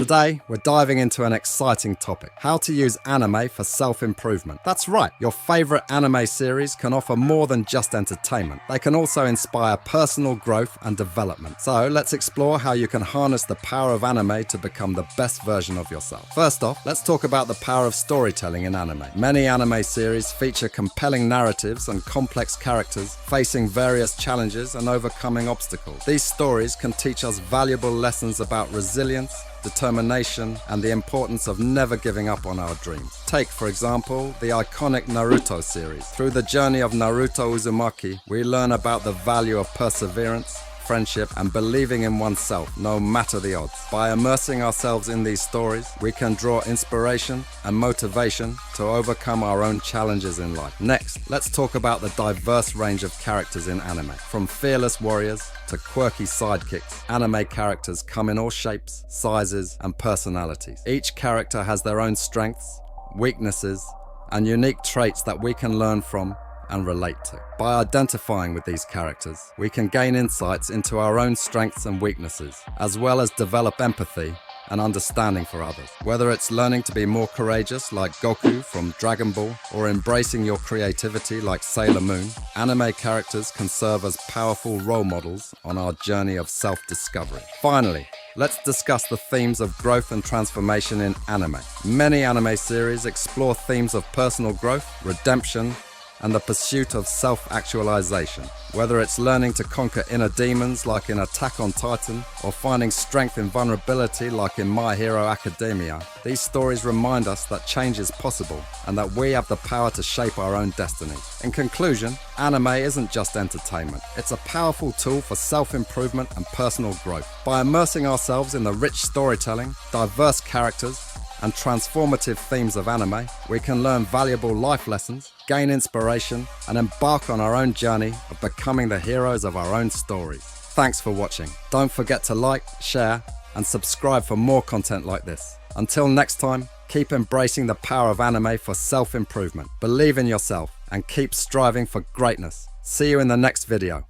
Today, we're diving into an exciting topic: how to use anime for self-improvement. That's right, your favorite anime series can offer more than just entertainment. They can also inspire personal growth and development. So let's explore how you can harness the power of anime to become the best version of yourself. First off, let's talk about the power of storytelling in anime. Many anime series feature compelling narratives and complex characters facing various challenges and overcoming obstacles. These stories can teach us valuable lessons about resilience, determination, and the importance of never giving up on our dreams. Take, for example, the iconic Naruto series. Through the journey of Naruto Uzumaki, we learn about the value of perseverance, friendship, and believing in oneself, no matter the odds. By immersing ourselves in these stories, we can draw inspiration and motivation to overcome our own challenges in life. Next, let's talk about the diverse range of characters in anime. From fearless warriors to quirky sidekicks, anime characters come in all shapes, sizes, and personalities. Each character has their own strengths, weaknesses, and unique traits that we can learn from and relate to. By identifying with these characters, we can gain insights into our own strengths and weaknesses, as well as develop empathy and understanding for others. Whether it's learning to be more courageous like Goku from Dragon Ball, or embracing your creativity like Sailor Moon, anime characters can serve as powerful role models on our journey of self-discovery. Finally, let's discuss the themes of growth and transformation in anime. Many anime series explore themes of personal growth, redemption, and the pursuit of self-actualization. Whether it's learning to conquer inner demons like in Attack on Titan, or finding strength in vulnerability like in My Hero Academia, these stories remind us that change is possible and that we have the power to shape our own destiny. In conclusion, anime isn't just entertainment. It's a powerful tool for self-improvement and personal growth. By immersing ourselves in the rich storytelling, diverse characters, and transformative themes of anime, we can learn valuable life lessons, gain inspiration, and embark on our own journey of becoming the heroes of our own stories. Thanks for watching. Don't forget to like, share, and subscribe for more content like this. Until next time, keep embracing the power of anime for self-improvement. Believe in yourself and keep striving for greatness. See you in the next video.